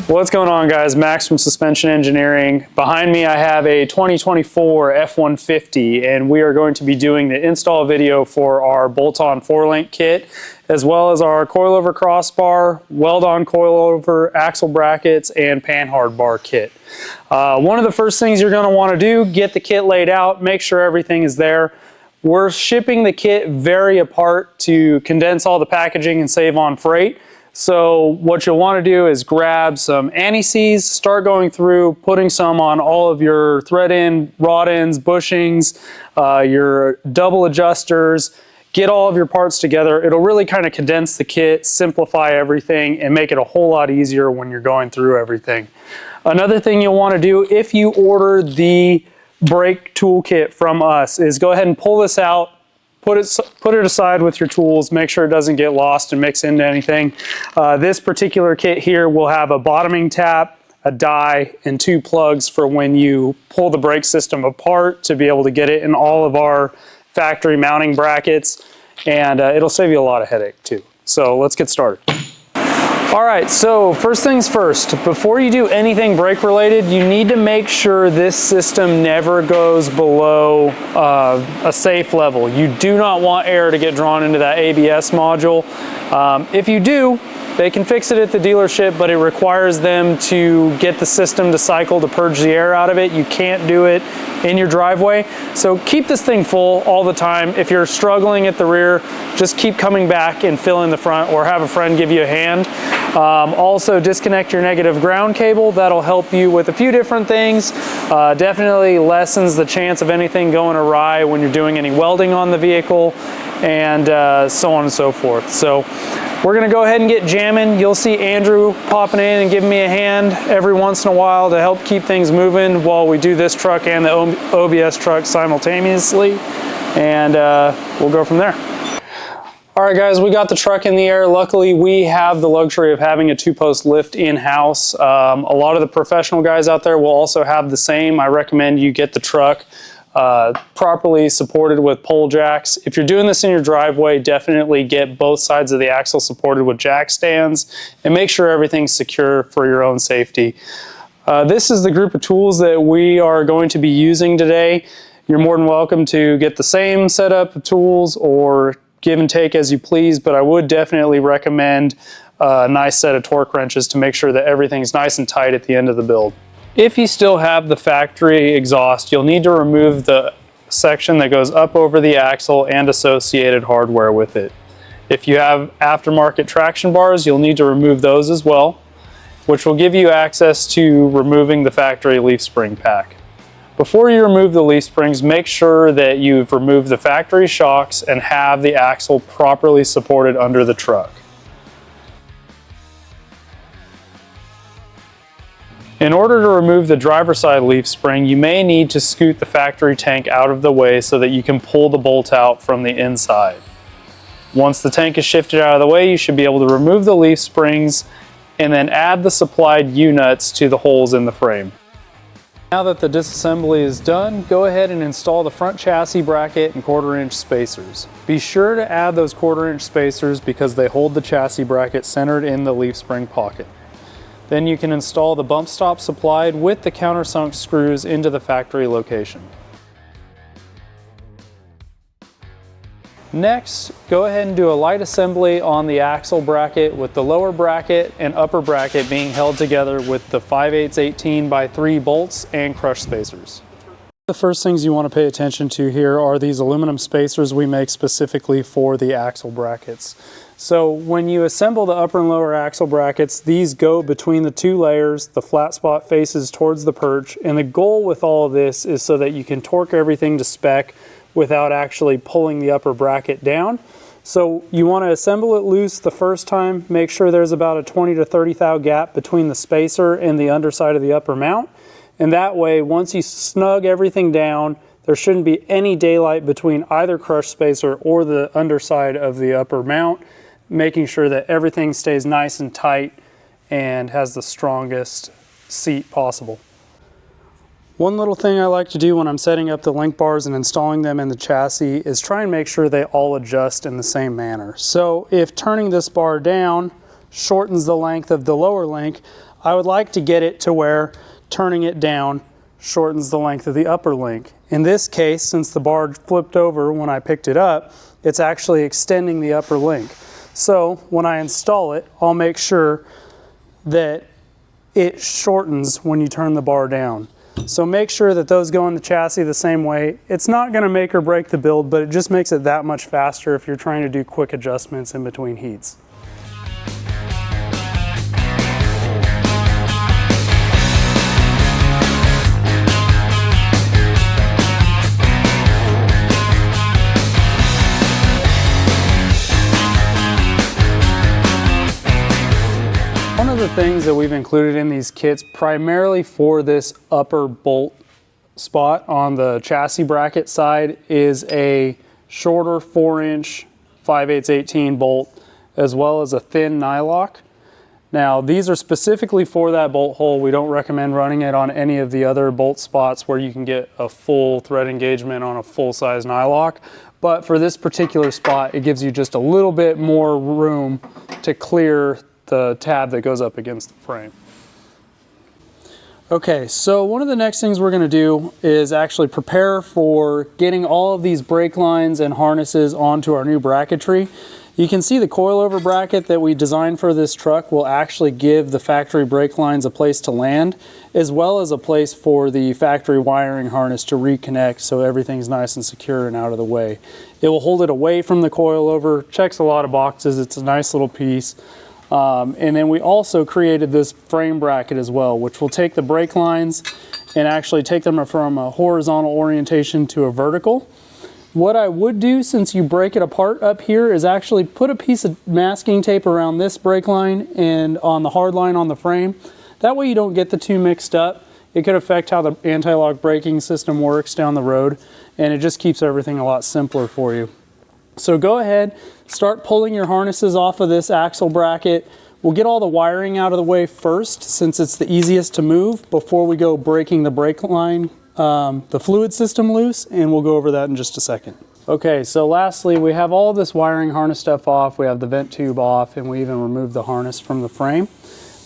What's going on, guys? Max from Suspension Engineering. Behind me I have a 2024 F-150, and we are going to be doing the install video for our bolt-on 4-link kit, as well as our coilover crossbar, weld-on coilover axle brackets, and panhard bar kit. One of the first things you're going to want to do, get the kit laid out, make sure everything is there. We're shipping the kit very apart to condense all the packaging and save on freight. So what you'll want to do is grab some anti-seize, start going through, putting some on all of your thread end, rod ends, bushings, your double adjusters, get all of your parts together. It'll really kind of condense the kit, simplify everything, and make it a whole lot easier when you're going through everything. Another thing you'll want to do if you order the brake toolkit from us is go ahead and pull this out, put it aside with your tools, make sure it doesn't get lost and mix into anything. This particular kit here will have a bottoming tap, a die, and 2 plugs for when you pull the brake system apart to be able to get it in all of our factory mounting brackets, and it'll save you a lot of headache too. So let's get started. All right, so first things first, before you do anything brake related, you need to make sure this system never goes below a safe level. You do not want air to get drawn into that ABS module. If you do, they can fix it at the dealership, but it requires them to get the system to cycle to purge the air out of it. You can't do it in your driveway. So keep this thing full all the time. If you're struggling at the rear, just keep coming back and fill in the front, or have a friend give you a hand. Also, disconnect your negative ground cable. That'll help you with a few different things. Definitely lessens the chance of anything going awry when you're doing any welding on the vehicle, and so on and so forth. So we're gonna go ahead and get jamming. You'll see Andrew popping in and giving me a hand every once in a while to help keep things moving while we do this truck and the OBS truck simultaneously, and we'll go from there. All right, guys, we got the truck in the air. Luckily, we have the luxury of having a 2-post lift in-house. A lot of the professional guys out there will also have the same. I recommend you get the truck properly supported with pole jacks. If you're doing this in your driveway, definitely get both sides of the axle supported with jack stands, and make sure everything's secure for your own safety. This is the group of tools that we are going to be using today. You're more than welcome to get the same setup of tools or give and take as you please, but I would definitely recommend a nice set of torque wrenches to make sure that everything's nice and tight at the end of the build. If you still have the factory exhaust, you'll need to remove the section that goes up over the axle and associated hardware with it. If you have aftermarket traction bars, you'll need to remove those as well, which will give you access to removing the factory leaf spring pack. Before you remove the leaf springs, make sure that you've removed the factory shocks and have the axle properly supported under the truck. In order to remove the driver's side leaf spring, you may need to scoot the factory tank out of the way so that you can pull the bolt out from the inside. Once the tank is shifted out of the way, you should be able to remove the leaf springs and then add the supplied U-nuts to the holes in the frame. Now that the disassembly is done, go ahead and install the front chassis bracket and 1/4-inch spacers. Be sure to add those 1/4-inch spacers because they hold the chassis bracket centered in the leaf spring pocket. Then you can install the bump stop supplied with the countersunk screws into the factory location. Next, go ahead and do a light assembly on the axle bracket, with the lower bracket and upper bracket being held together with the 5/8 18x3 bolts and crush spacers. The first things you want to pay attention to here are these aluminum spacers we make specifically for the axle brackets. So when you assemble the upper and lower axle brackets, these go between the 2 layers, the flat spot faces towards the perch, and the goal with all of this is so that you can torque everything to spec without actually pulling the upper bracket down. So you want to assemble it loose the first time, make sure there's about a 20 to 30 thou gap between the spacer and the underside of the upper mount, and that way once you snug everything down, there shouldn't be any daylight between either crush spacer or the underside of the upper mount, making sure that everything stays nice and tight and has the strongest seat possible. One little thing I like to do when I'm setting up the link bars and installing them in the chassis is try and make sure they all adjust in the same manner. So if turning this bar down shortens the length of the lower link, I would like to get it to where turning it down shortens the length of the upper link. In this case, since the bar flipped over when I picked it up, it's actually extending the upper link. So when I install it, I'll make sure that it shortens when you turn the bar down. So make sure that those go in the chassis the same way. It's not going to make or break the build, but it just makes it that much faster if you're trying to do quick adjustments in between heats. One of the things that we've included in these kits primarily for this upper bolt spot on the chassis bracket side is a shorter 4-inch 5/8 bolt as well as a thin nylock. Now these are specifically for that bolt hole. We don't recommend running it on any of the other bolt spots where you can get a full thread engagement on a full-size nylock. But for this particular spot, it gives you just a little bit more room to clear the tab that goes up against the frame. Okay, so one of the next things we're going to do is actually prepare for getting all of these brake lines and harnesses onto our new bracketry. You can see the coilover bracket that we designed for this truck will actually give the factory brake lines a place to land, as well as a place for the factory wiring harness to reconnect so everything's nice and secure and out of the way. It will hold it away from the coilover, checks a lot of boxes, it's a nice little piece. And then we also created this frame bracket as well, which will take the brake lines and actually take them from a horizontal orientation to a vertical. What I would do, since you break it apart up here, is actually put a piece of masking tape around this brake line and on the hard line on the frame. That way you don't get the two mixed up. It could affect how the anti-lock braking system works down the road, and it just keeps everything a lot simpler for you. So go ahead, start pulling your harnesses off of this axle bracket. We'll get all the wiring out of the way first, since it's the easiest to move, before we go breaking the brake line, the fluid system loose, and we'll go over that in just a second. Okay, so lastly, we have all this wiring harness stuff off, we have the vent tube off, and we even removed the harness from the frame.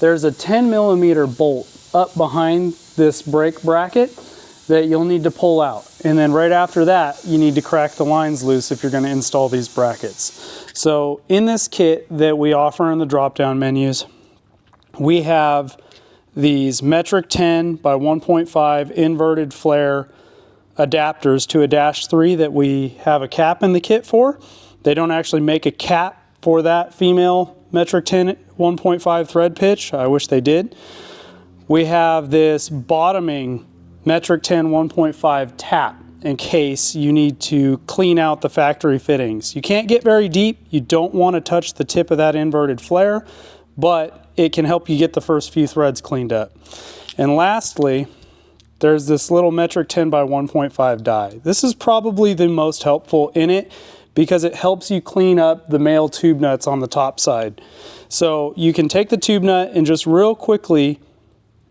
There's a 10mm bolt up behind this brake bracket that you'll need to pull out. And then right after that, you need to crack the lines loose if you're going to install these brackets. So in this kit that we offer in the drop-down menus, we have these metric 10 by 1.5 inverted flare adapters to a -3 that we have a cap in the kit for. They don't actually make a cap for that female metric 10 1.5 thread pitch. I wish they did. We have this bottoming metric 10 1.5 tap in case you need to clean out the factory fittings. You can't get very deep. You don't want to touch the tip of that inverted flare, but it can help you get the first few threads cleaned up. And lastly, there's this little metric 10 by 1.5 die. This is probably the most helpful in it because it helps you clean up the male tube nuts on the top side. So you can take the tube nut and just real quickly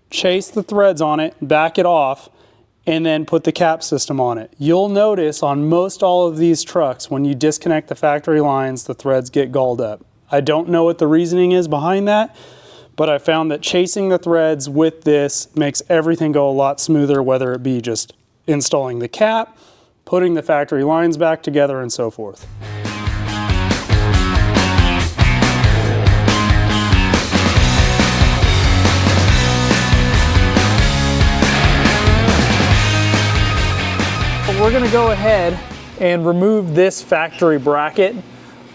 chase the threads on it, back it off, and then put the cap system on it. You'll notice on most all of these trucks, when you disconnect the factory lines, the threads get galled up. I don't know what the reasoning is behind that, but I found that chasing the threads with this makes everything go a lot smoother, whether it be just installing the cap, putting the factory lines back together, and so forth. We're going to go ahead and remove this factory bracket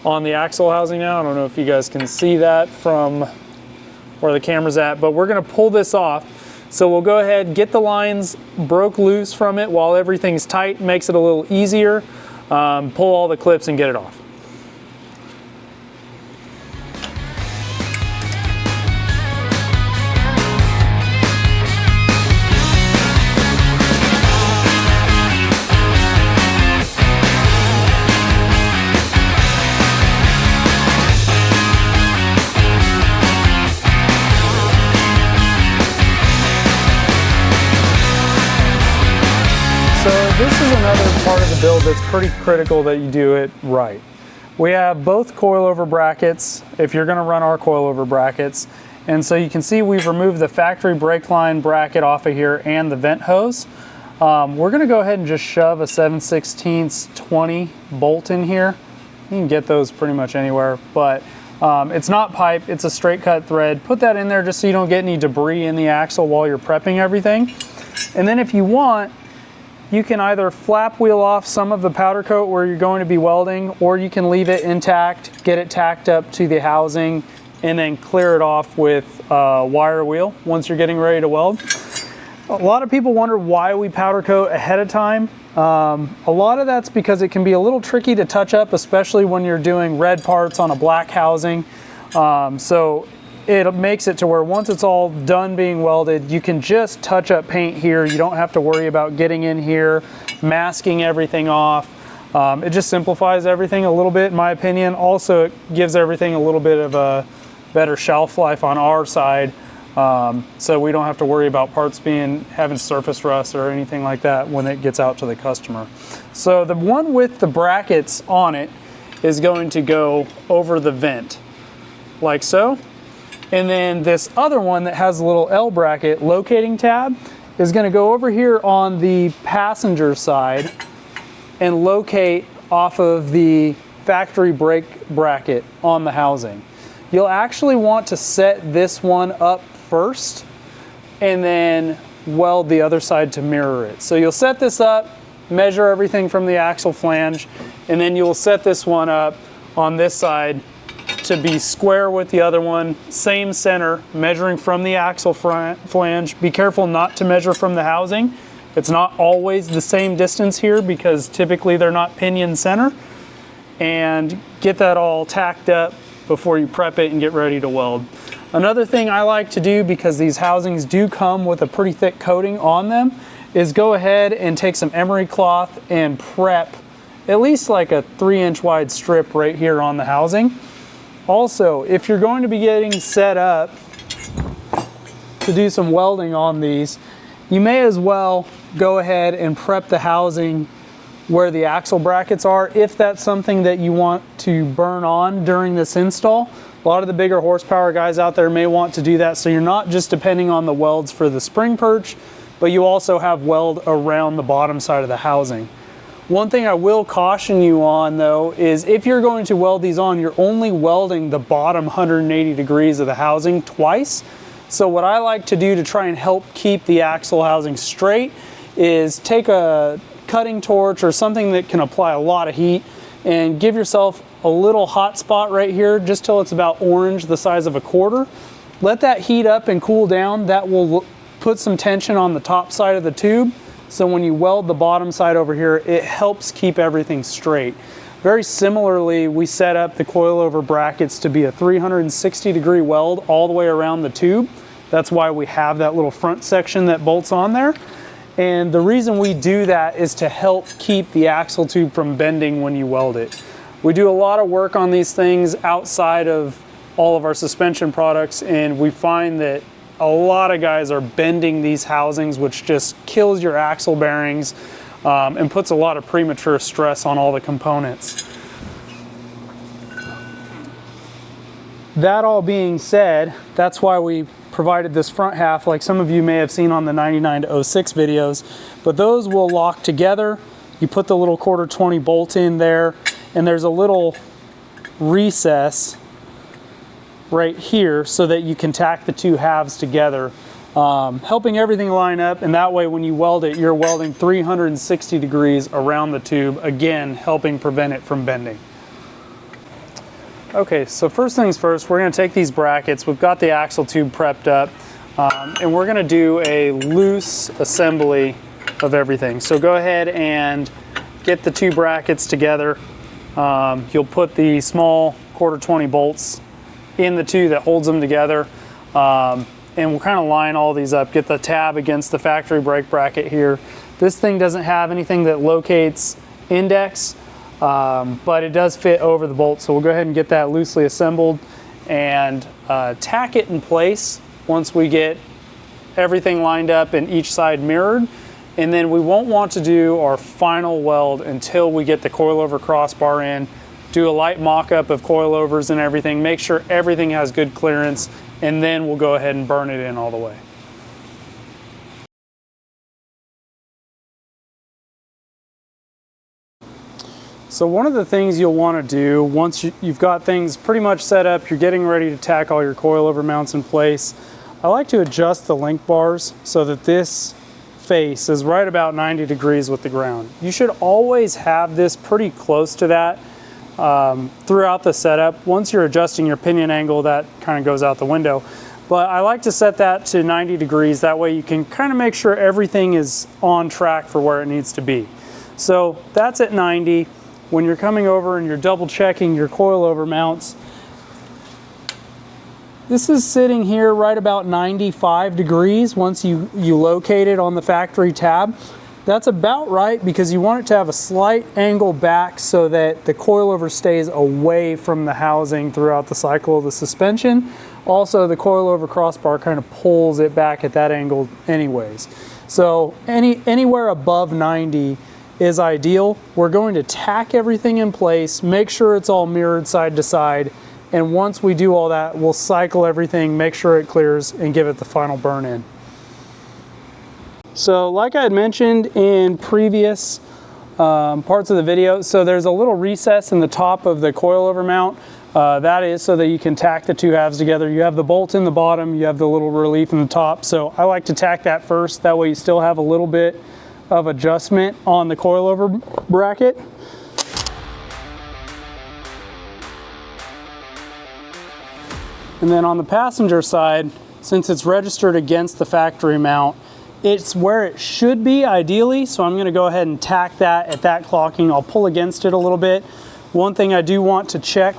on the axle housing now. I don't know if you guys can see that from where the camera's at, but we're going to pull this off. So we'll go ahead, get the lines broke loose from it while everything's tight, makes it a little easier. Pull all the clips and get it off. This is another part of the build that's pretty critical that you do it right. We have both coilover brackets, if you're going to run our coilover brackets, And so you can see we've removed the factory brake line bracket off of here and the vent hose. We're gonna go ahead and just shove a 7/16 20 bolt in here. You can get those pretty much anywhere, but it's not pipe, it's a straight cut thread. Put that in there just so you don't get any debris in the axle while you're prepping everything. And then if you want, you can either flap wheel off some of the powder coat where you're going to be welding, or you can leave it intact, get it tacked up to the housing, and then clear it off with a wire wheel once you're getting ready to weld. A lot of people wonder why we powder coat ahead of time. A lot of that's because it can be a little tricky to touch up, especially when you're doing red parts on a black housing. So it makes it to where once it's all done being welded, you can just touch up paint here. You don't have to worry about getting in here, masking everything off. It just simplifies everything a little bit, in my opinion. Also, it gives everything a little bit of a better shelf life on our side, so we don't have to worry about parts having surface rust or anything like that when it gets out to the customer. So the one with the brackets on it is going to go over the vent, like so. And then this other one that has a little L bracket locating tab is going to go over here on the passenger side and locate off of the factory brake bracket on the housing. You'll actually want to set this one up first and then weld the other side to mirror it. So you'll set this up, measure everything from the axle flange, and then you'll set this one up on this side to be square with the other one, same center, measuring from the axle flange. Be careful not to measure from the housing. It's not always the same distance here because typically they're not pinion center. And get that all tacked up before you prep it and get ready to weld. Another thing I like to do, because these housings do come with a pretty thick coating on them, is go ahead and take some emery cloth and prep at least like a 3-inch wide strip right here on the housing. Also, if you're going to be getting set up to do some welding on these, you may as well go ahead and prep the housing where the axle brackets are, if that's something that you want to burn on during this install. A lot of the bigger horsepower guys out there may want to do that, so you're not just depending on the welds for the spring perch, but you also have weld around the bottom side of the housing. One thing I will caution you on though is if you're going to weld these on, you're only welding the bottom 180 degrees of the housing twice. So what I like to do to try and help keep the axle housing straight is take a cutting torch or something that can apply a lot of heat and give yourself a little hot spot right here just till it's about orange, the size of a quarter. Let that heat up and cool down. That will put some tension on the top side of the tube, so when you weld the bottom side over here, it helps keep everything straight. Very similarly, we set up the coilover brackets to be a 360 degree weld all the way around the tube. That's why we have that little front section that bolts on there. And the reason we do that is to help keep the axle tube from bending when you weld it. We do a lot of work on these things outside of all of our suspension products, and we find that a lot of guys are bending these housings, which just kills your axle bearings and puts a lot of premature stress on all the components. That all being said, that's why we provided this front half, like some of you may have seen on the 99 to 06 videos, but those will lock together. You put the little 1/4 bolt in there, and there's a little recess right here so that you can tack the two halves together, helping everything line up, and that way when you weld it, you're welding 360 degrees around the tube, again helping prevent it from bending. Okay, so first things first, we're going to take these brackets. We've got the axle tube prepped up, and we're going to do a loose assembly of everything. So go ahead and get the two brackets together. You'll put the small 1/4 bolts in the two that holds them together, and we'll kind of line all these up. Get the tab against the factory brake bracket here. This thing doesn't have anything that locates index, but it does fit over the bolt, so we'll go ahead and get that loosely assembled and tack it in place once we get everything lined up and each side mirrored. And then we won't want to do our final weld until we get the coilover crossbar in, do a light mock-up of coilovers and everything, make sure everything has good clearance, and then we'll go ahead and burn it in all the way. So one of the things you'll want to do once you've got things pretty much set up, you're getting ready to tack all your coilover mounts in place, I like to adjust the link bars so that this face is right about 90 degrees with the ground. You should always have this pretty close to that throughout the setup. Once you're adjusting your pinion angle, that kind of goes out the window. But I like to set that to 90 degrees. That way you can kind of make sure everything is on track for where it needs to be. So that's at 90. When you're coming over and you're double checking your coilover mounts, this is sitting here right about 95 degrees once you locate it on the factory tab. That's about right because you want it to have a slight angle back so that the coilover stays away from the housing throughout the cycle of the suspension. Also, the coilover crossbar kind of pulls it back at that angle anyways. So anywhere above 90 is ideal. We're going to tack everything in place, make sure it's all mirrored side to side, and once we do all that, we'll cycle everything, make sure it clears, and give it the final burn in. So like I had mentioned in previous parts of the video, so there's a little recess in the top of the coilover mount. That is so that you can tack the two halves together. You have the bolt in the bottom, you have the little relief in the top, so I like to tack that first. That way you still have a little bit of adjustment on the coilover bracket. And then on the passenger side, since it's registered against the factory mount, it's where it should be ideally, so I'm going to go ahead and tack that at that clocking. I'll pull against it a little bit. One thing I do want to check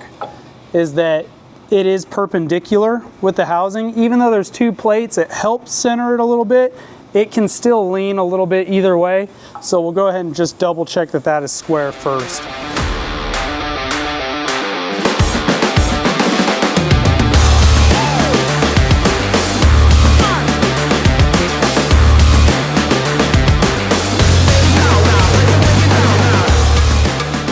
is that it is perpendicular with the housing. Even though there's two plates, it helps center it a little bit. It can still lean a little bit either way, so we'll go ahead and just double check that that is square first.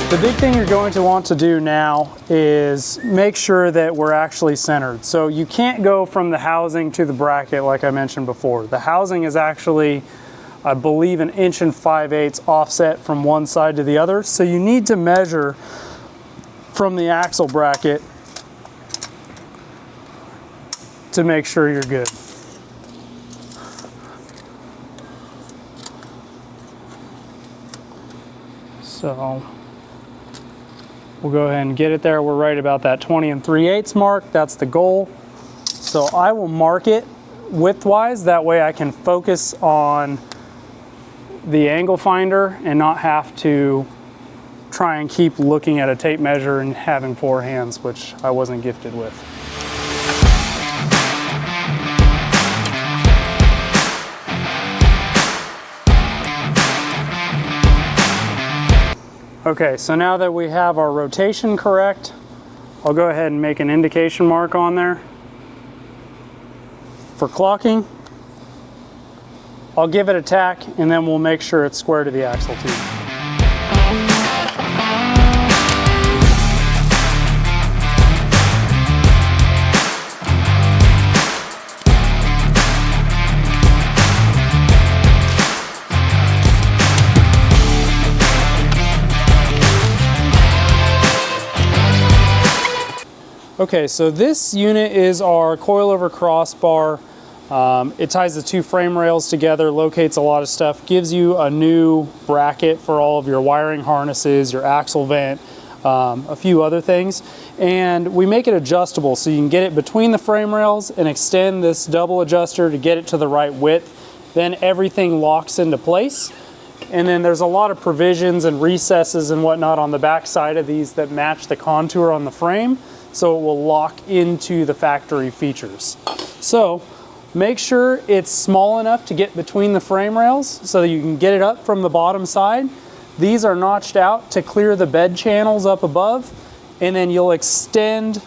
The big thing you're going to want to do now is make sure that we're actually centered. So you can't go from the housing to the bracket like I mentioned before. The housing is actually, I believe, 1 5/8" offset from one side to the other. So you need to measure from the axle bracket to make sure you're good. So we'll go ahead and get it there. We're right about that 20 3/8 mark. That's the goal. So I will mark it widthwise. That way I can focus on the angle finder and not have to try and keep looking at a tape measure and having 4 hands, which I wasn't gifted with. Okay, so now that we have our rotation correct, I'll go ahead and make an indication mark on there for clocking. I'll give it a tack and then we'll make sure it's square to the axle tube. Okay, so this unit is our coilover crossbar. It ties the two frame rails together, locates a lot of stuff, gives you a new bracket for all of your wiring harnesses, your axle vent, a few other things. And we make it adjustable so you can get it between the frame rails and extend this double adjuster to get it to the right width. Then everything locks into place. And then there's a lot of provisions and recesses and whatnot on the back side of these that match the contour on the frame, so it will lock into the factory features. So make sure it's small enough to get between the frame rails so that you can get it up from the bottom side. These are notched out to clear the bed channels up above, and then you'll extend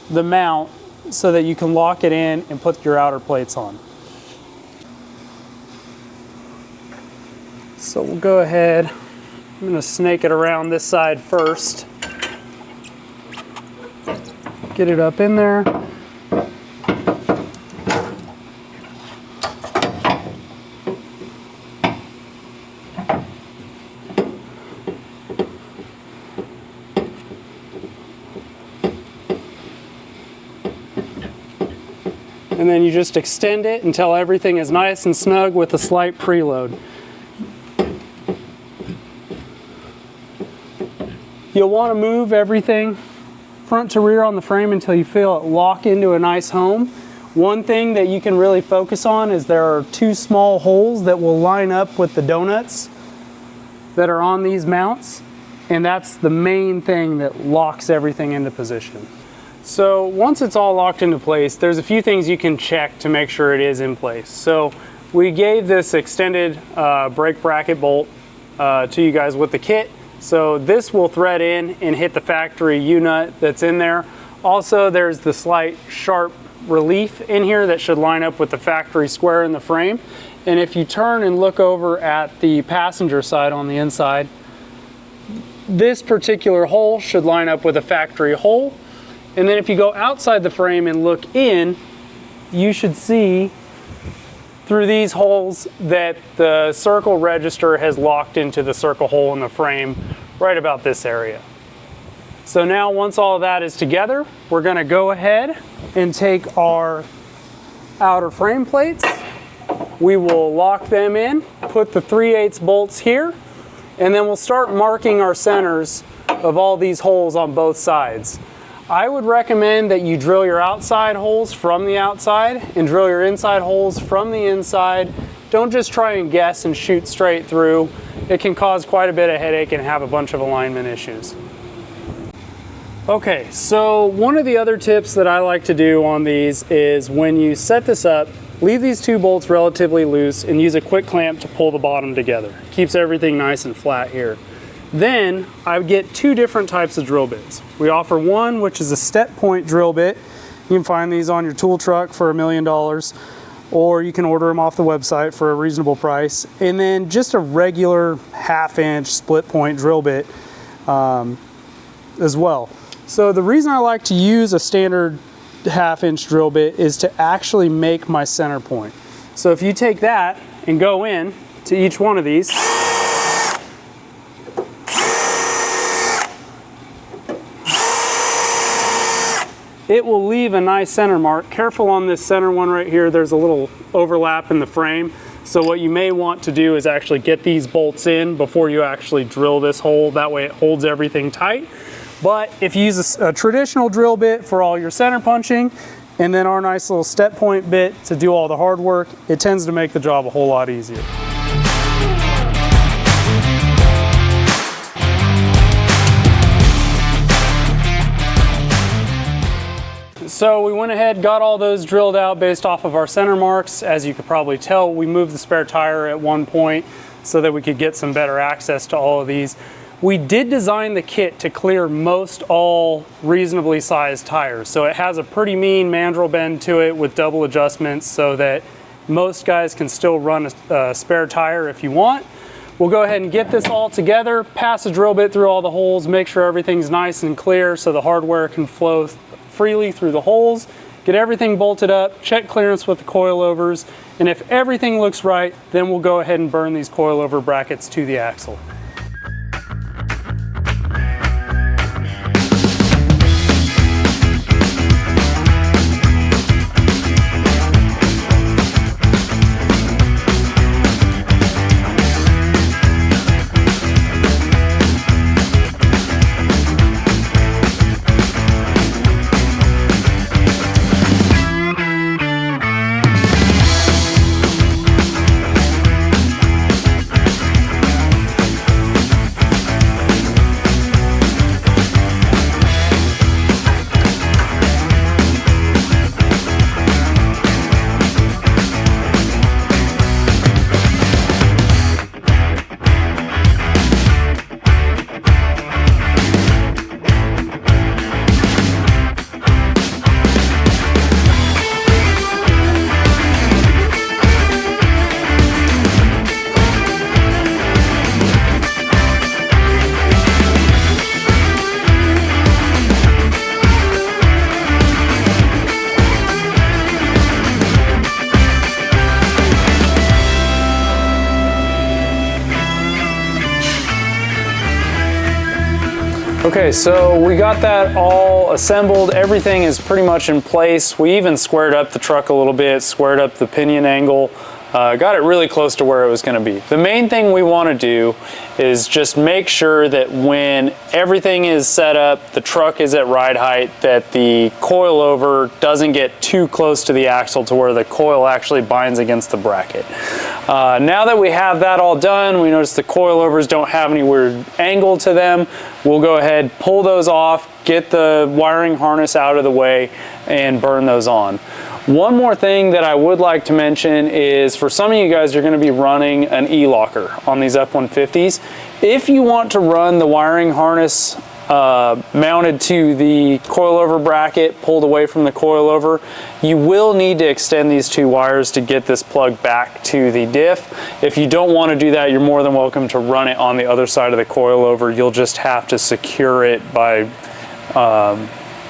the mount so that you can lock it in and put your outer plates on. So we'll go ahead, I'm going to snake it around this side first. get it up in there. And then you just extend it until everything is nice and snug with a slight preload. You'll want to move everything front to rear on the frame until you feel it lock into a nice home. One thing that you can really focus on is there are two small holes that will line up with the donuts that are on these mounts, and that's the main thing that locks everything into position. So once it's all locked into place, there's a few things you can check to make sure it is in place. So we gave this extended brake bracket bolt to you guys with the kit. So this will thread in and hit the factory U-nut that's in there. Also, there's the slight sharp relief in here that should line up with the factory square in the frame. And if you turn and look over at the passenger side on the inside, this particular hole should line up with a factory hole. And then if you go outside the frame and look in, you should see through these holes that the circle register has locked into the circle hole in the frame right about this area. So now once all of that is together, we're going to go ahead and take our outer frame plates. We will lock them in, put the 3/8 bolts here, and then we'll start marking our centers of all these holes on both sides. I would recommend that you drill your outside holes from the outside and drill your inside holes from the inside. Don't just try and guess and shoot straight through. It can cause quite a bit of headache and have a bunch of alignment issues. Okay, so one of the other tips that I like to do on these is when you set this up, leave these two bolts relatively loose and use a quick clamp to pull the bottom together. Keeps everything nice and flat here. Then I would get two different types of drill bits. We offer one which is a step point drill bit. You can find these on your tool truck for $1 million, or you can order them off the website for a reasonable price. And then just a regular 1/2 inch split point drill bit as well. So the reason I like to use a standard 1/2 inch drill bit is to actually make my center point. So if you take that and go in to each one of these, it will leave a nice center mark. Careful on this center one right here, there's a little overlap in the frame. So what you may want to do is actually get these bolts in before you actually drill this hole. That way it holds everything tight. But if you use a traditional drill bit for all your center punching, and then our nice little step point bit to do all the hard work, it tends to make the job a whole lot easier. So we went ahead, got all those drilled out based off of our center marks. As you could probably tell, we moved the spare tire at one point so that we could get some better access to all of these. We did design the kit to clear most all reasonably sized tires. So it has a pretty mean mandrel bend to it with double adjustments so that most guys can still run a spare tire if you want. We'll go ahead and get this all together, pass a drill bit through all the holes, make sure everything's nice and clear so the hardware can flow freely through the holes, get everything bolted up, check clearance with the coilovers, and if everything looks right, then we'll go ahead and burn these coilover brackets to the axle. Okay, so we got that all assembled. Everything is pretty much in place. We even squared up the truck a little bit, squared up the pinion angle, got it really close to where it was going to be. The main thing we want to do is just make sure that when everything is set up, the truck is at ride height, that the coilover doesn't get too close to the axle to where the coil actually binds against the bracket. Now that we have that all done, we notice the coilovers don't have any weird angle to them. We'll go ahead, pull those off, get the wiring harness out of the way, and burn those on. One more thing that I would like to mention is for some of you guys, you're going to be running an E-locker on these F-150s. If you want to run the wiring harness mounted to the coilover bracket, pulled away from the coilover, you will need to extend these two wires to get this plug back to the diff. If you don't want to do that, you're more than welcome to run it on the other side of the coilover. You'll just have to secure it by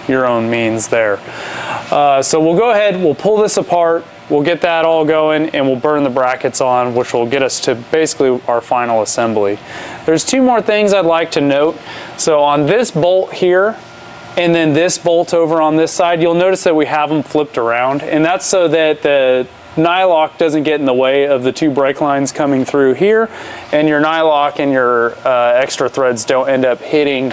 your own means there. So we'll go ahead, we'll pull this apart, we'll get that all going, and we'll burn the brackets on, which will get us to basically our final assembly. There's two more things I'd like to note. So on this bolt here, and then this bolt over on this side, you'll notice that we have them flipped around, and that's so that the nylock doesn't get in the way of the two brake lines coming through here, and your nylock and your extra threads don't end up hitting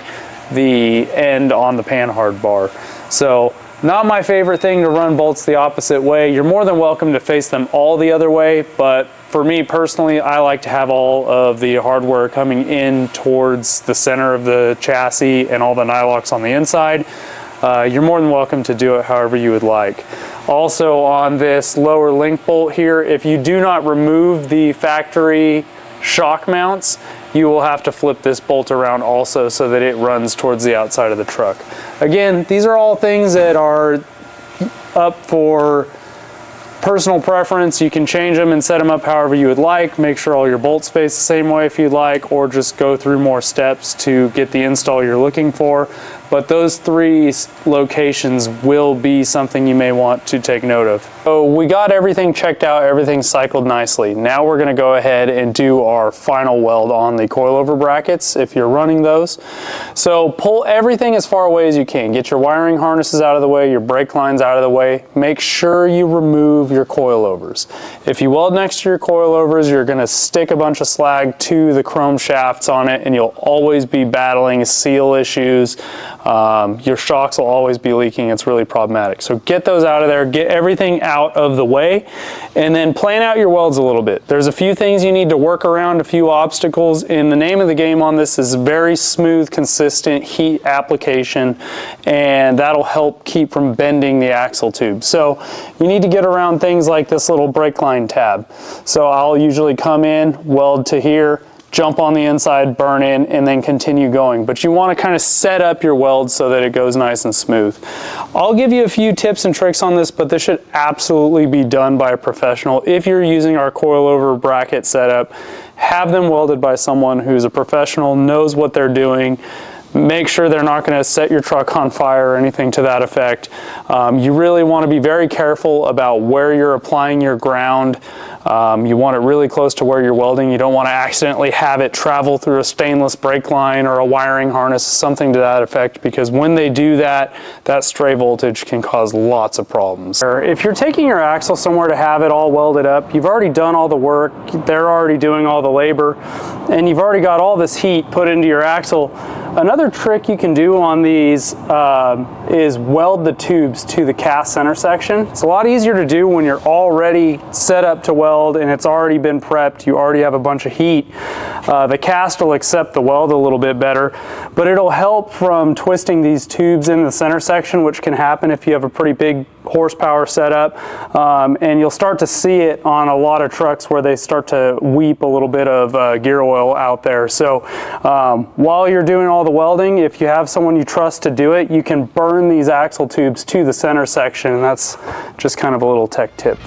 the end on the panhard bar. So not my favorite thing to run bolts the opposite way. You're more than welcome to face them all the other way, but for me personally, I like to have all of the hardware coming in towards the center of the chassis and all the nylocks on the inside. You're more than welcome to do it however you would like. Also on this lower link bolt here, if you do not remove the factory shock mounts, you will have to flip this bolt around also so that it runs towards the outside of the truck. Again, these are all things that are up for personal preference. You can change them and set them up however you would like. Make sure all your bolts face the same way if you'd like, or just go through more steps to get the install you're looking for. But those three locations will be something you may want to take note of. So we got everything checked out, everything cycled nicely. Now we're going to go ahead and do our final weld on the coilover brackets if you're running those. So pull everything as far away as you can. Get your wiring harnesses out of the way, your brake lines out of the way. Make sure you remove your coilovers. If you weld next to your coilovers, you're going to stick a bunch of slag to the chrome shafts on it, and you'll always be battling seal issues. Your shocks will always be leaking. It's really problematic. So get those out of there, get everything out of the way, and then plan out your welds a little bit. There's a few things you need to work around, a few obstacles, and the name of the game on this is very smooth, consistent heat application, and that'll help keep from bending the axle tube. So you need to get around things like this little brake line tab. So I'll usually come in, weld to here, jump on the inside, burn in, and then continue going. But you want to kind of set up your weld so that it goes nice and smooth. I'll give you a few tips and tricks on this, but this should absolutely be done by a professional. If you're using our coilover bracket setup, have them welded by someone who's a professional, knows what they're doing. Make sure they're not going to set your truck on fire or anything to that effect. You really want to be very careful about where you're applying your ground. You want it really close to where you're welding. You don't want to accidentally have it travel through a stainless brake line or a wiring harness, something to that effect, because when they do that, that stray voltage can cause lots of problems. If you're taking your axle somewhere to have it all welded up, you've already done all the work, they're already doing all the labor, and you've already got all this heat put into your axle. Another trick you can do on these is weld the tubes to the cast center section. It's a lot easier to do when you're already set up to weld and it's already been prepped, you already have a bunch of heat. The cast will accept the weld a little bit better, but it'll help from twisting these tubes in the center section, which can happen if you have a pretty big horsepower setup, and you'll start to see it on a lot of trucks where they start to weep a little bit of gear oil out there. So while you're doing all the welding, if you have someone you trust to do it, you can burn these axle tubes to the center section, and that's just kind of a little tech tip.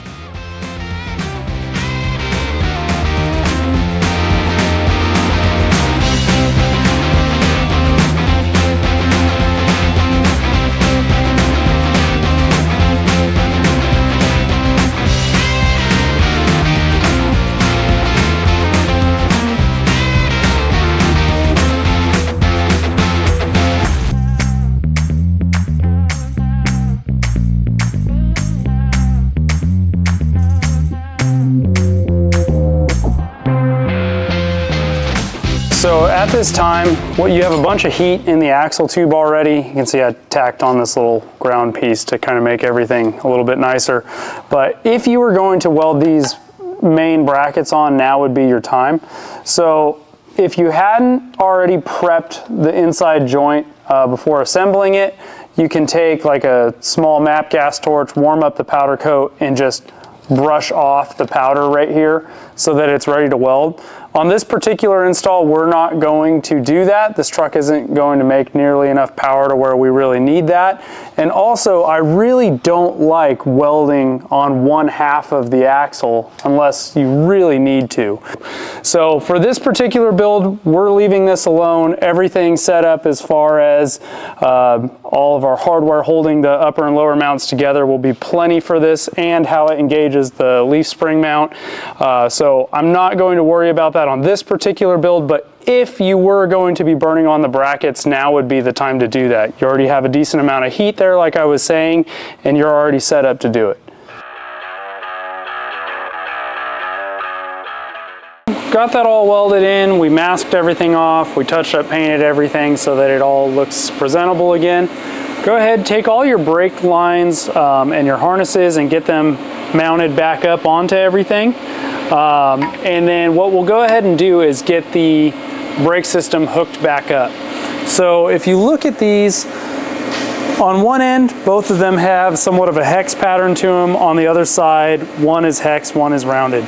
at this time, you have a bunch of heat in the axle tube already. You can see I tacked on this little ground piece to kind of make everything a little bit nicer. But if you were going to weld these main brackets on, now would be your time. So if you hadn't already prepped the inside joint before assembling it, you can take like a small MAP gas torch, warm up the powder coat, and just brush off the powder right here so that it's ready to weld. On this particular install, we're not going to do that. This truck isn't going to make nearly enough power to where we really need that. And also, I really don't like welding on one half of the axle unless you really need to. So for this particular build, we're leaving this alone. Everything set up as far as all of our hardware holding the upper and lower mounts together will be plenty for this, and how it engages the leaf spring mount. So I'm not going to worry about that on this particular build, but if you were going to be burning on the brackets, now would be the time to do that. You already have a decent amount of heat there, like I was saying, and you're already set up to do it. Got that all welded in, we masked everything off, we touched up, painted everything so that it all looks presentable again. Go ahead, take all your brake lines and your harnesses and get them mounted back up onto everything. And then what we'll go ahead and do is get the brake system hooked back up. So if you look at these, on one end, both of them have somewhat of a hex pattern to them. On the other side, one is hex, one is rounded.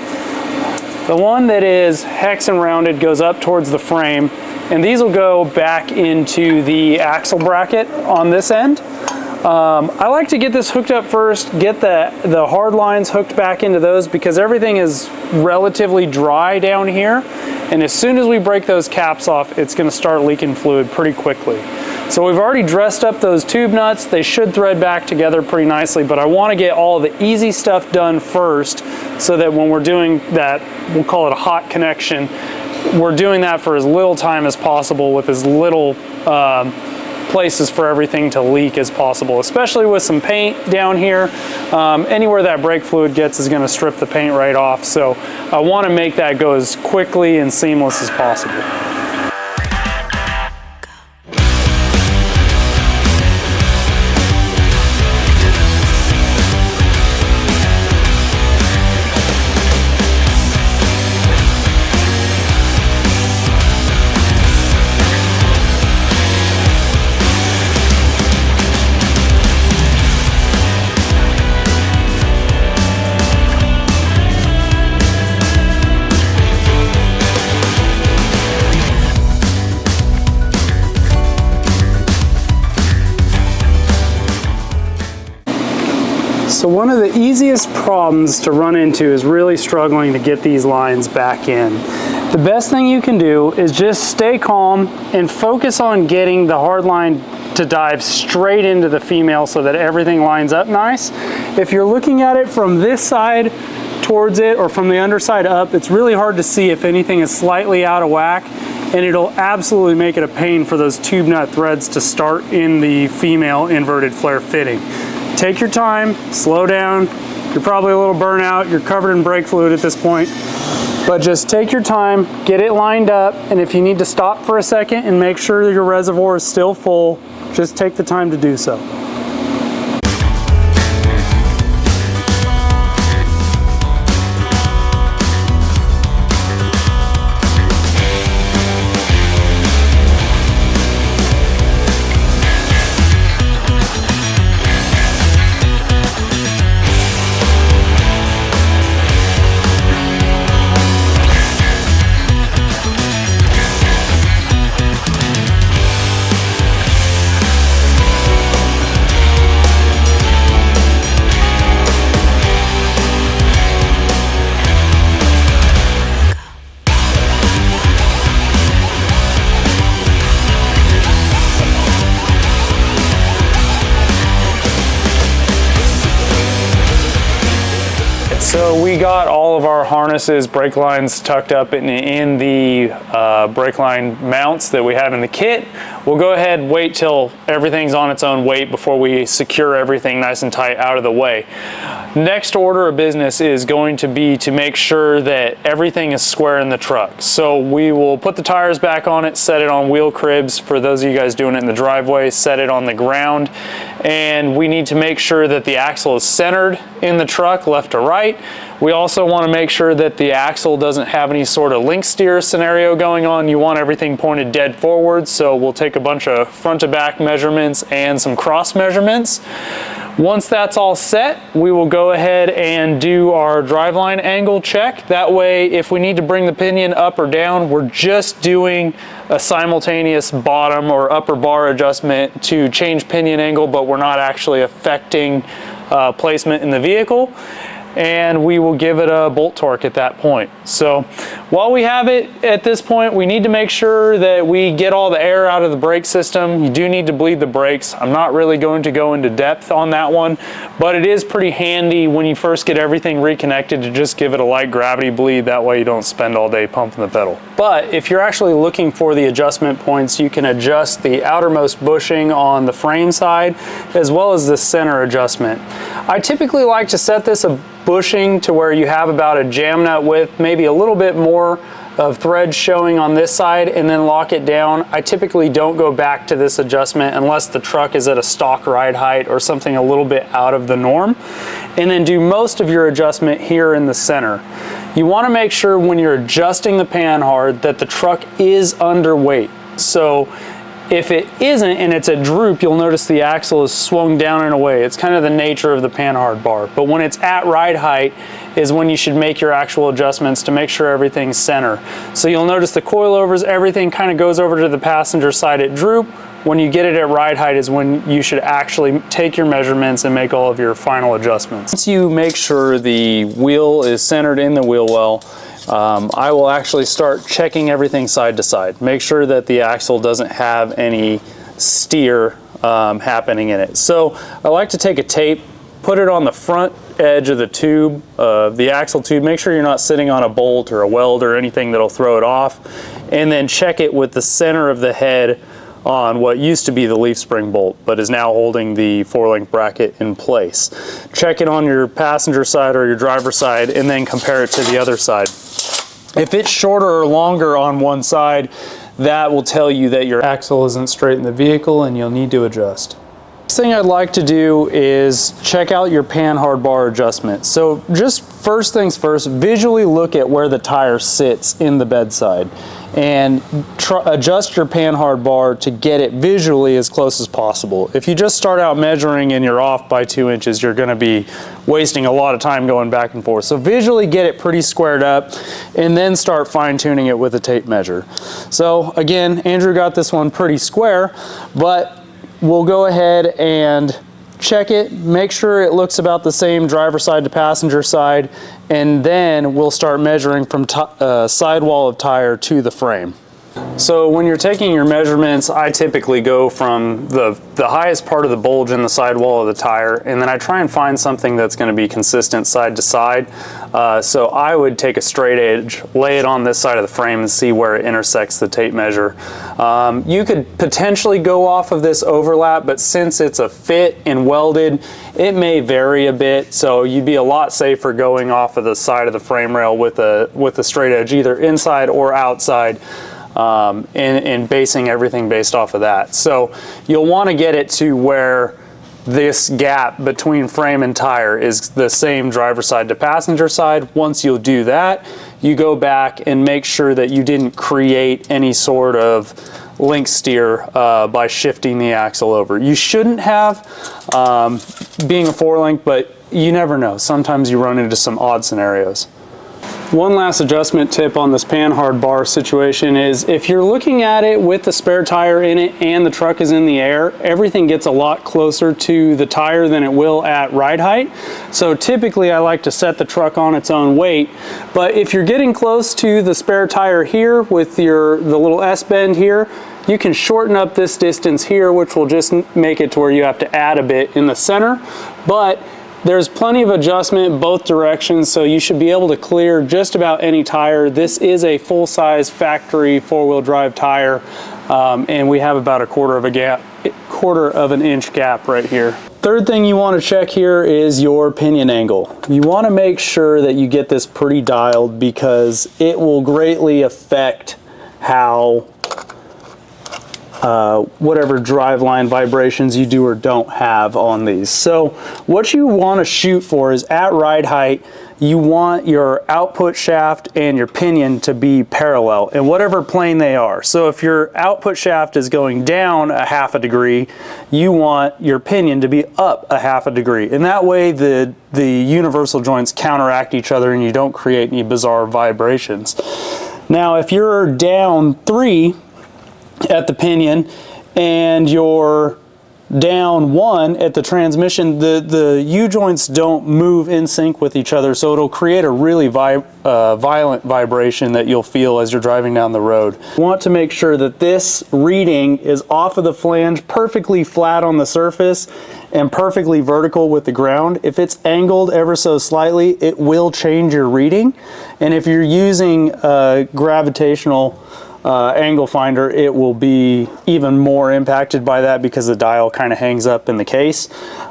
The one that is hex and rounded goes up towards the frame, and these will go back into the axle bracket on this end. I like to get this hooked up first, get the hard lines hooked back into those, because everything is relatively dry down here, and as soon as we break those caps off, it's going to start leaking fluid pretty quickly. So we've already dressed up those tube nuts. They should thread back together pretty nicely, but I want to get all the easy stuff done first so that when we're doing that, we'll call it a hot connection, we're doing that for as little time as possible with as little places for everything to leak as possible, especially with some paint down here. Anywhere that brake fluid gets is going to strip the paint right off, so I want to make that go as quickly and seamless as possible. So one of the easiest problems to run into is really struggling to get these lines back in. The best thing you can do is just stay calm and focus on getting the hard line to dive straight into the female so that everything lines up nice. If you're looking at it from this side towards it or from the underside up, it's really hard to see if anything is slightly out of whack, and it'll absolutely make it a pain for those tube nut threads to start in the female inverted flare fitting. Take your time, slow down. You're probably a little burnt out, you're covered in brake fluid at this point, but just take your time, get it lined up, and if you need to stop for a second and make sure your reservoir is still full, just take the time to do so. So we got all of our harnesses, brake lines tucked up in the brake line mounts that we have in the kit. We'll go ahead and wait till everything's on its own weight before we secure everything nice and tight out of the way. Next order of business is going to be to make sure that everything is square in the truck. So we will put the tires back on it, set it on wheel cribs for those of you guys doing it in the driveway, set it on the ground, and we need to make sure that the axle is centered in the truck left to right. We also want to make sure that the axle doesn't have any sort of link steer scenario going on. You want everything pointed dead forward, so we'll take a bunch of front to back measurements and some cross measurements. Once that's all set, we will go ahead and do our driveline angle check. That way, if we need to bring the pinion up or down, we're just doing a simultaneous bottom or upper bar adjustment to change pinion angle, but we're not actually affecting placement in the vehicle. And we will give it a bolt torque at that point. So while we have it at this point, we need to make sure that we get all the air out of the brake system. You do need to bleed the brakes. I'm not really going to go into depth on that one, but it is pretty handy when you first get everything reconnected to just give it a light gravity bleed. That way you don't spend all day pumping the pedal. But if you're actually looking for the adjustment points, you can adjust the outermost bushing on the frame side as well as the center adjustment. I typically like to set this a bushing to where you have about a jam nut width, maybe a little bit more of thread showing on this side, and then lock it down. I typically don't go back to this adjustment unless the truck is at a stock ride height or something a little bit out of the norm, and then do most of your adjustment here in the center. You want to make sure when you're adjusting the panhard that the truck is underweight. So if it isn't and it's a droop, you'll notice the axle is swung down and away. It's kind of the nature of the panhard bar. But when it's at ride height is when you should make your actual adjustments to make sure everything's center. So you'll notice the coilovers, everything kind of goes over to the passenger side at droop. When you get it at ride height is when you should actually take your measurements and make all of your final adjustments. Once you make sure the wheel is centered in the wheel well, I will actually start checking everything side to side. Make sure that the axle doesn't have any steer happening in it. So I like to take a tape, put it on the front edge of the tube, the axle tube. Make sure you're not sitting on a bolt or a weld or anything that'll throw it off. And then check it with the center of the head on what used to be the leaf spring bolt, but is now holding the 4-link bracket in place. Check it on your passenger side or your driver's side, and then compare it to the other side. If it's shorter or longer on one side, that will tell you that your axle isn't straight in the vehicle and you'll need to adjust. Next thing I'd like to do is check out your panhard bar adjustment. So just first things first, visually look at where the tire sits in the bedside and adjust your panhard bar to get it visually as close as possible. If you just start out measuring and you're off by 2 inches, you're going to be wasting a lot of time going back and forth. So visually get it pretty squared up and then start fine-tuning it with a tape measure. So again, Andrew got this one pretty square, but we'll go ahead and check it, make sure it looks about the same driver side to passenger side, and then we'll start measuring from sidewall of tire to the frame. So when you're taking your measurements, I typically go from the highest part of the bulge in the sidewall of the tire, and then I try and find something that's going to be consistent side to side. So I would take a straight edge, lay it on this side of the frame, and see where it intersects the tape measure. You could potentially go off of this overlap, but since it's a fit and welded, it may vary a bit. So you'd be a lot safer going off of the side of the frame rail with a straight edge, either inside or outside. And basing everything based off of that. So you'll want to get it to where this gap between frame and tire is the same driver side to passenger side. Once you'll do that, you go back and make sure that you didn't create any sort of link steer by shifting the axle over. You shouldn't have, being a 4-link, but you never know. Sometimes you run into some odd scenarios. One last adjustment tip on this panhard bar situation is if you're looking at it with the spare tire in it and the truck is in the air, everything gets a lot closer to the tire than it will at ride height. So typically I like to set the truck on its own weight, but if you're getting close to the spare tire here with the little S-bend here, you can shorten up this distance here, which will just make it to where you have to add a bit in the center. But There's plenty of adjustment both directions, so you should be able to clear just about any tire. This is a full-size factory four-wheel drive tire, and we have about a quarter of an inch gap right here. Third thing you want to check here is your pinion angle. You want to make sure that you get this pretty dialed because it will greatly affect how whatever driveline vibrations you do or don't have on these. So what you want to shoot for is at ride height, you want your output shaft and your pinion to be parallel in whatever plane they are. So if your output shaft is going down a half a degree, you want your pinion to be up a half a degree. And that way the universal joints counteract each other and you don't create any bizarre vibrations. Now if you're down 3 at the pinion and you're down 1 at the transmission, the U-joints don't move in sync with each other, so it'll create a really violent vibration that you'll feel as you're driving down the road. You want to make sure that this reading is off of the flange, perfectly flat on the surface, and perfectly vertical with the ground. If it's angled ever so slightly, it will change your reading, and if you're using a gravitational angle finder, it will be even more impacted by that because the dial kind of hangs up in the case.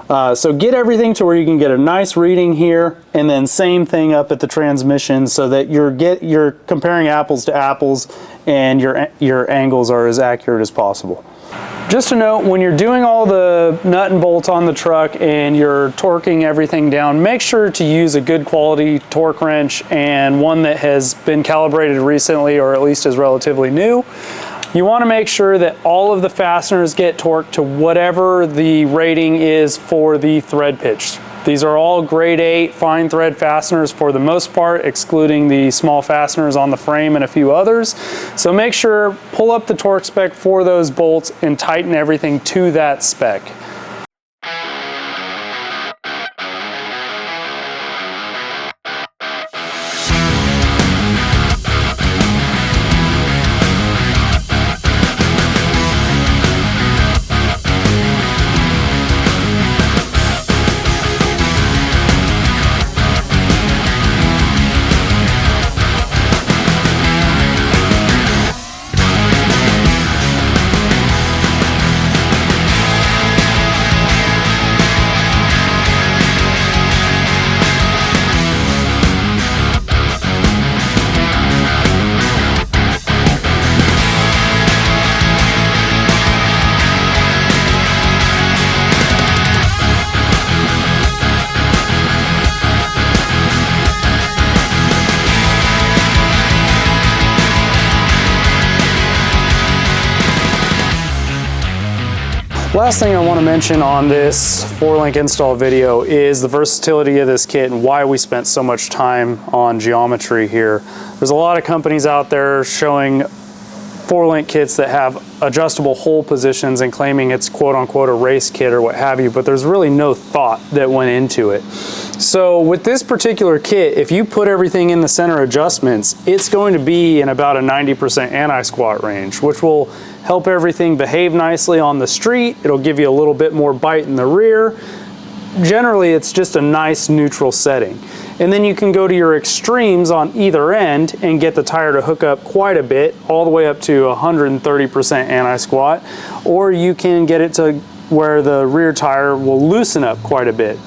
So get everything to where you can get a nice reading here, and then same thing up at the transmission so that you're comparing apples to apples and your angles are as accurate as possible. Just a note, when you're doing all the nut and bolts on the truck and you're torquing everything down, make sure to use a good quality torque wrench and one that has been calibrated recently or at least is relatively new. You want to make sure that all of the fasteners get torqued to whatever the rating is for the thread pitch. These are all grade 8 fine thread fasteners for the most part, excluding the small fasteners on the frame and a few others. So make sure, pull up the torque spec for those bolts and tighten everything to that spec. Last thing I want to mention on this 4-link install video is the versatility of this kit and why we spent so much time on geometry here. There's a lot of companies out there showing 4-link kits that have adjustable hole positions and claiming it's quote-unquote a race kit or what have you, but there's really no thought that went into it. So with this particular kit, if you put everything in the center adjustments, it's going to be in about a 90% anti-squat range, which will help everything behave nicely on the street. It'll give you a little bit more bite in the rear. Generally, it's just a nice neutral setting. And then you can go to your extremes on either end and get the tire to hook up quite a bit, all the way up to 130% anti-squat, or you can get it to where the rear tire will loosen up quite a bit.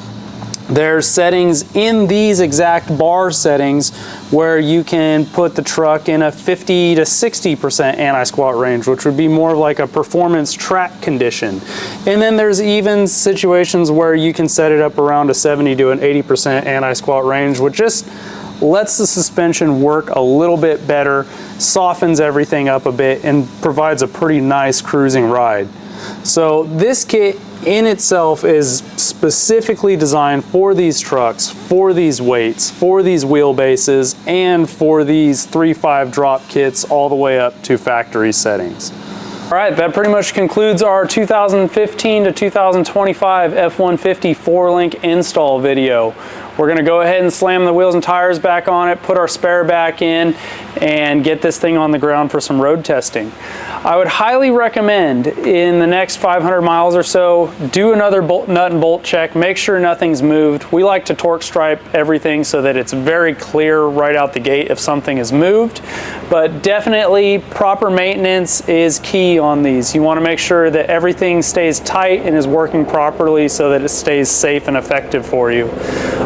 There's settings in these exact bar settings where you can put the truck in a 50 to 60% anti-squat range, which would be more like a performance track condition. And then there's even situations where you can set it up around a 70 to an 80% anti-squat range, which just lets the suspension work a little bit better, softens everything up a bit, and provides a pretty nice cruising ride. So this kit in itself is specifically designed for these trucks, for these weights, for these wheelbases, and for these 3.5 drop kits all the way up to factory settings. All right, that pretty much concludes our 2015 to 2025 F-150 4-link install video. We're going to go ahead and slam the wheels and tires back on it, put our spare back in, and get this thing on the ground for some road testing. I would highly recommend in the next 500 miles or so, do another nut and bolt check, make sure nothing's moved. We like to torque stripe everything so that it's very clear right out the gate if something is moved, but definitely proper maintenance is key on these. You want to make sure that everything stays tight and is working properly so that it stays safe and effective for you.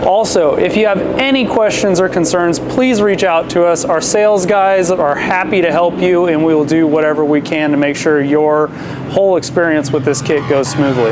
Also, if you have any questions or concerns, please reach out to us. Our sales guys are happy to help you, and we will do whatever we can to make sure your whole experience with this kit goes smoothly.